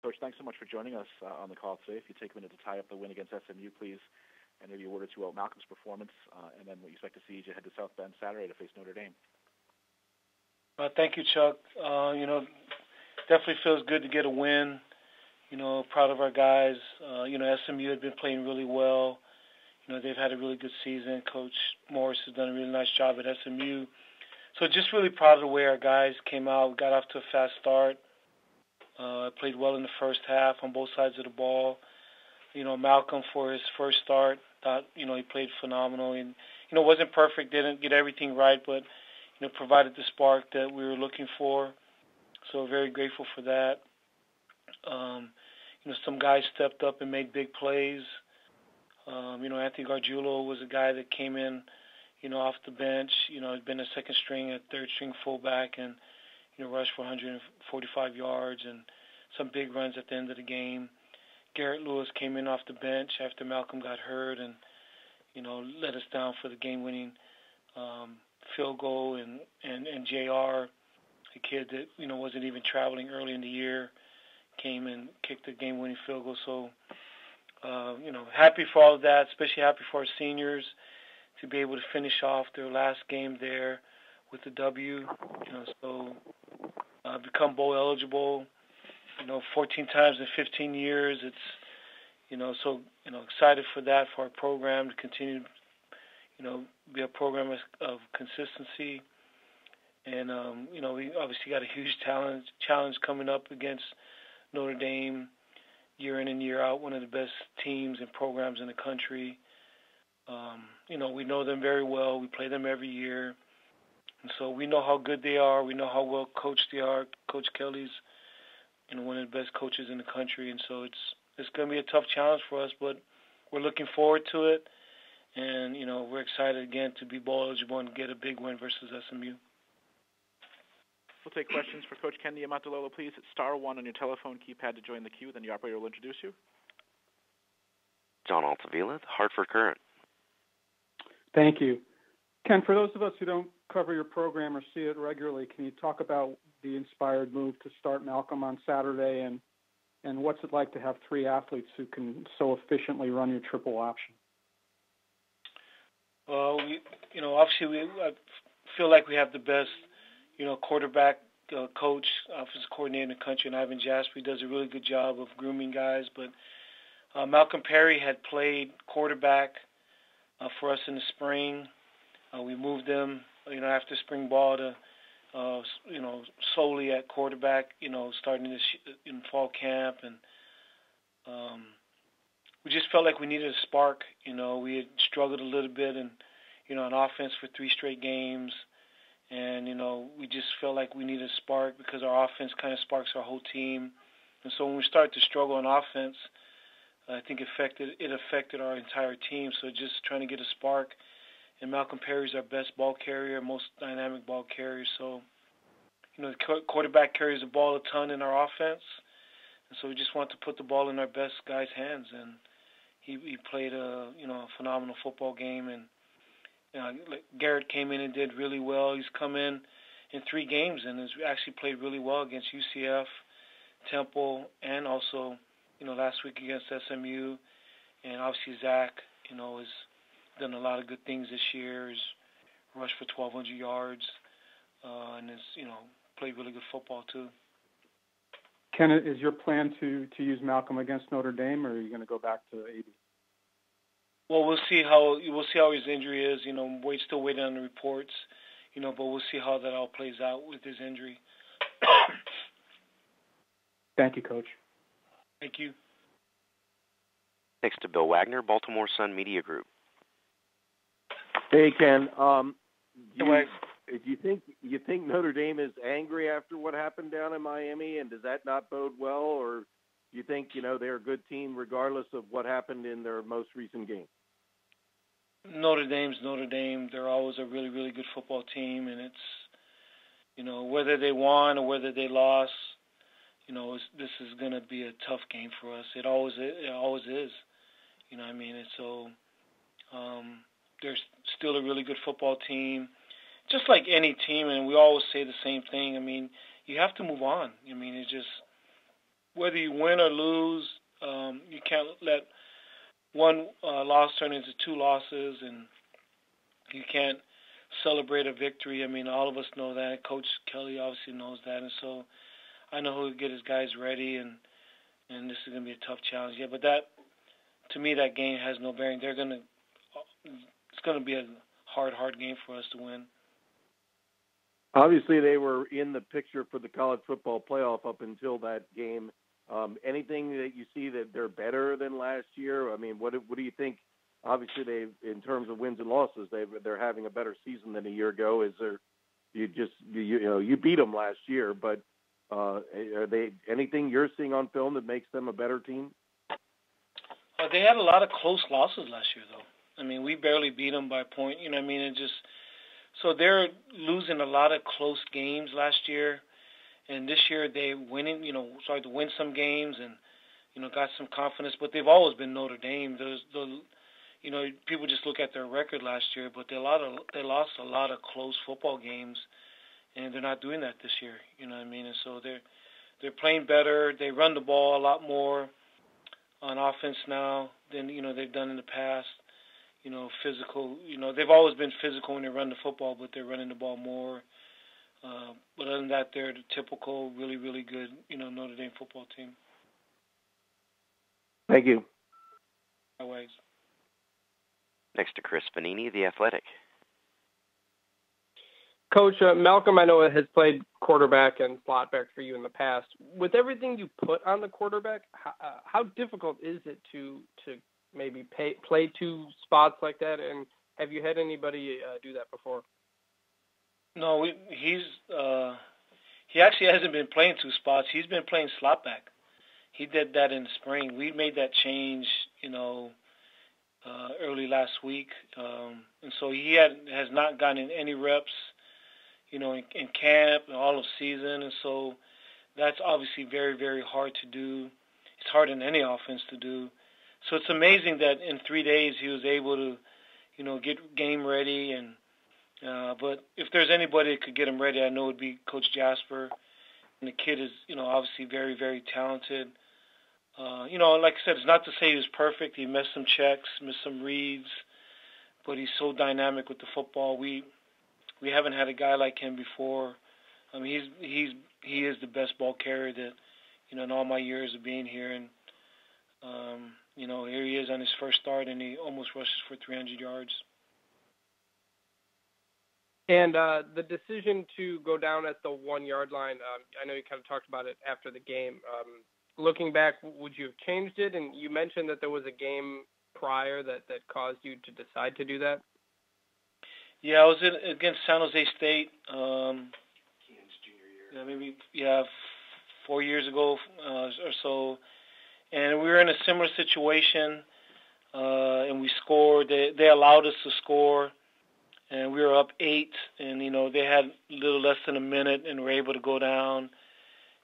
Coach, thanks so much for joining us on the call today. If you take a minute to tie up the win against SMU, please, and maybe a word or two about Malcolm's performance, and then what you expect to see as you head to South Bend Saturday to face Notre Dame. Thank you, Chuck. Definitely feels good to get a win. Proud of our guys. SMU had been playing really well. They've had a really good season. Coach Morris has done a really nice job at SMU. So just really proud of the way our guys came out, got off to a fast start. Played well in the first half on both sides of the ball. Malcolm, for his first start, thought, he played phenomenal. And, wasn't perfect, didn't get everything right, but, provided the spark that we were looking for. So very grateful for that. Some guys stepped up and made big plays. Anthony Gargiulo was a guy that came in, off the bench. He'd been a second string, a third string fullback, and rushed for 145 yards and some big runs at the end of the game. Garrett Lewis came in off the bench after Malcolm got hurt and, let us down for the game-winning field goal. And JR, a kid that, wasn't even traveling early in the year, came and kicked the game-winning field goal. So, happy for all of that, especially happy for our seniors to be able to finish off their last game there with the W. Become bowl eligible, 14 times in 15 years. It's, excited for that, for our program to continue, be a program of consistency. And, we obviously got a huge challenge coming up against Notre Dame year in and year out, one of the best teams and programs in the country. We know them very well. We play them every year. And so we know how good they are. We know how well coached they are. Coach Kelly's, one of the best coaches in the country. And so it's going to be a tough challenge for us, but we're looking forward to it. And, we're excited again to be bowl eligible and get a big win versus SMU. We'll take questions for Coach Ken Niumatalolo, please. It's *1 on your telephone keypad to join the queue. Then the operator will introduce you. John Altavilla, Hartford Courant. Thank you. Ken, for those of us who don't cover your program or see it regularly, can you talk about the inspired move to start Malcolm on Saturday and what's it like to have three athletes who can so efficiently run your triple option? Well, obviously I feel like we have the best, quarterback coach, offensive coordinator in the country, and Ivan Jasper does a really good job of grooming guys. But Malcolm Perry had played quarterback for us in the spring. We moved him, after spring ball to, solely at quarterback, starting this in fall camp. And we just felt like we needed a spark. We had struggled a little bit on offense for 3 straight games. And, we just felt like we needed a spark because our offense kind of sparks our whole team. And so when we started to struggle on offense, I think it affected our entire team. So just trying to get a spark. And Malcolm Perry's our best ball carrier, most dynamic ball carrier. So, the quarterback carries the ball a ton in our offense. And so we just want to put the ball in our best guy's hands. And he played a phenomenal football game. And Garrett came in and did really well. He's come in 3 games and has actually played really well against UCF, Temple, and also, last week against SMU. And obviously Zach, has done a lot of good things this year. He's rushed for 1,200 yards and has, played really good football too. Ken, is your plan to use Malcolm against Notre Dame, or are you going to go back to AB? Well, we'll see how his injury is. We're still waiting on the reports. But we'll see how that all plays out with his injury. Thank you, Coach. Thank you. Next to Bill Wagner, Baltimore Sun Media Group. Hey, Ken. You think Notre Dame is angry after what happened down in Miami, and does that not bode well, or do you think they're a good team regardless of what happened in their most recent game? Notre Dame's Notre Dame. They're always a really, really good football team, and it's whether they won or whether they lost, this is going to be a tough game for us. It always is. And so they're still a really good football team, just like any team. And we always say the same thing. You have to move on. It's just whether you win or lose, you can't let one loss turn into two losses, and you can't celebrate a victory. I mean, all of us know that. Coach Kelly obviously knows that, and so I know he'll get his guys ready, and this is going to be a tough challenge. Yeah, but that, to me, that game has no bearing. It's going to be a hard game for us to win. Obviously, they were in the picture for the college football playoff up until that game. Anything that you see that they're better than last year? I mean, what do you think? Obviously, in terms of wins and losses, they're having a better season than a year ago. Is there? You beat them last year, but are they anything you're seeing on film that makes them a better team? They had a lot of close losses last year, though. I mean, we barely beat them by a point. You know what I mean? So they're losing a lot of close games last year, and this year they started to win some games and got some confidence. But they've always been Notre Dame. People just look at their record last year, but they lost a lot of close football games, and they're not doing that this year. You know what I mean? And so they're playing better. They run the ball a lot more on offense now than they've done in the past. Physical. They've always been physical when they run the football, but they're running the ball more. But other than that, they're the typical, really, really good, Notre Dame football team. Thank you. Always. Next to Chris Vanini, The Athletic. Coach, Malcolm, I know, has played quarterback and slot back for you in the past. With everything you put on the quarterback, how difficult is it to maybe play two spots like that? And have you had anybody do that before? No, he actually hasn't been playing two spots. He's been playing slot back. He did that in the spring. We made that change, early last week, and so he has not gotten any reps, in camp and all of season, and so that's obviously very, very hard to do. It's hard in any offense to do. So it's amazing that in 3 days he was able to, get game ready. And but if there's anybody that could get him ready, I know it would be Coach Jasper. And the kid is, obviously very, very talented. Like I said, it's not to say he was perfect. He missed some checks, missed some reads, but he's so dynamic with the football. We haven't had a guy like him before. I mean, he is the best ball carrier that, in all my years of being here. And here he is on his first start, and he almost rushes for 300 yards. And the decision to go down at the 1 yard line, I know you kind of talked about it after the game. Looking back, would you have changed it? And you mentioned that there was a game prior that caused you to decide to do that. Yeah, I was against San Jose State. Keenan's junior year. Yeah, 4 years ago or so. And we were in a similar situation, and we scored. They allowed us to score, and we were up 8. And they had a little less than a minute, and were able to go down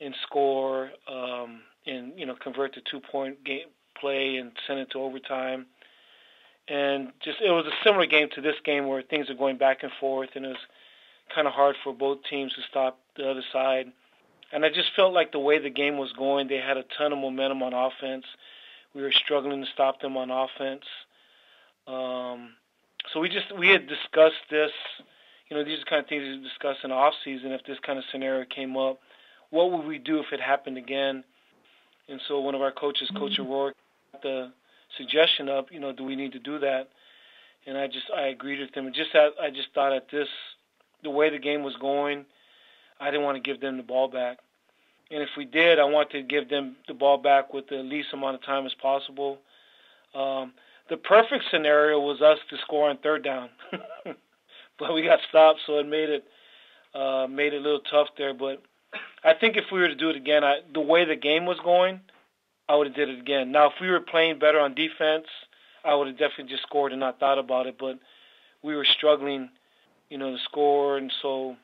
and score, and convert the 2-point game play and send it to overtime. And it was a similar game to this game where things are going back and forth, and it was kind of hard for both teams to stop the other side. And I just felt like the way the game was going, they had a ton of momentum on offense. We were struggling to stop them on offense. So we had discussed this. These are the kind of things we discussed in the off season. If this kind of scenario came up, what would we do if it happened again? And so one of our coaches, Coach O'Rourke, got the suggestion of, do we need to do that? And I agreed with him. I just thought the way the game was going, I didn't want to give them the ball back. And if we did, I wanted to give them the ball back with the least amount of time as possible. The perfect scenario was us to score on third down. But we got stopped, so it made it a little tough there. But I think if we were to do it again, the way the game was going, I would have did it again. Now, if we were playing better on defense, I would have definitely just scored and not thought about it. But we were struggling, to score, and so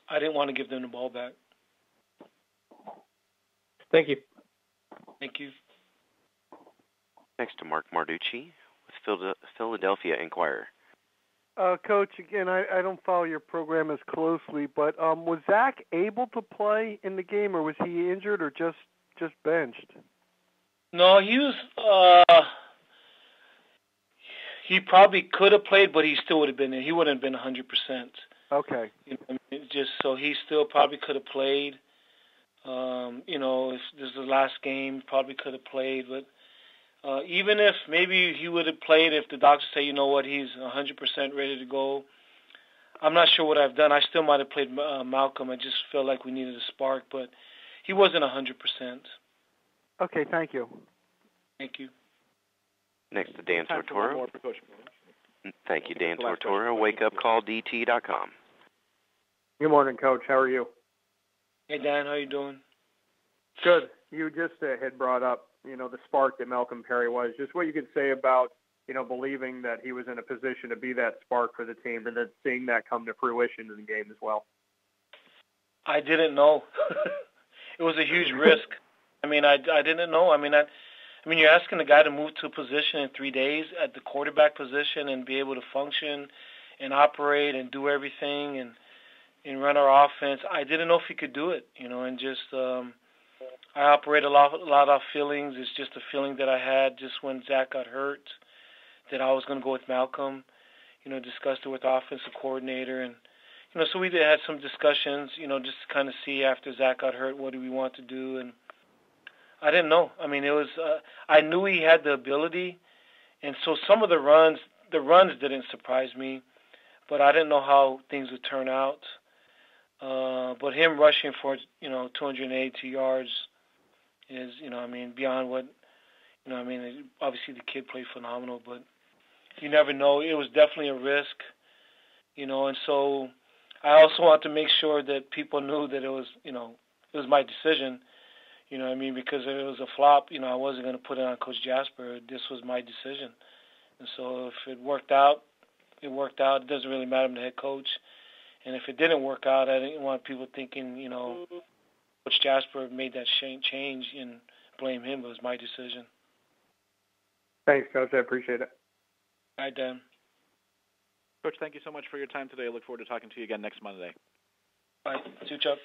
I didn't want to give them the ball back. Thank you. Thank you. Next to Mark Marducci with Philadelphia Inquirer. Coach, again, I don't follow your program as closely, but was Zach able to play in the game, or was he injured, or just just benched? No, he was. He probably could have played, but he still would have been there. He wouldn't have been 100%. Okay. You know, just so he still probably could have played. If this is the last game, probably could have played. But even if maybe he would have played, if the doctors say, you know what, he's 100% ready to go, I'm not sure what I've done. I still might have played Malcolm. I just felt like we needed a spark, but he wasn't 100%. Okay, thank you. Thank you. Next to Dan Time for one Tortora. more for Coach. Thank you, Dan the last Tortora. WakeUpCallDT.com. Good morning, Coach. How are you? Hey, Dan, how you doing? Good. You just had brought up, the spark that Malcolm Perry was. Just what you could say about, believing that he was in a position to be that spark for the team and then seeing that come to fruition in the game as well. I didn't know. It was a huge risk. I didn't know. You're asking a guy to move to a position in 3 days at the quarterback position and be able to function and operate and do everything and run our offense. I didn't know if he could do it, and just I operate a lot off feelings. It's just a feeling that I had just when Zach got hurt that I was going to go with Malcolm. Discussed it with the offensive coordinator, and so we had some discussions, just to kind of see after Zach got hurt what do we want to do, and I didn't know. It was I knew he had the ability, and so some of the runs didn't surprise me, but I didn't know how things would turn out. But him rushing for 282 yards is beyond what obviously the kid played phenomenal, but you never know. It was definitely a risk, and so I also want to make sure that people knew that it was my decision. Because if it was a flop, I wasn't going to put it on Coach Jasper. This was my decision. And so if it worked out, it worked out. It doesn't really matter. I'm the head coach. And if it didn't work out, I didn't want people thinking, Coach Jasper made that change and blame him. It was my decision. Thanks, Coach. I appreciate it. All right, Dan. Coach, thank you so much for your time today. I look forward to talking to you again next Monday. All right. See you, Chuck.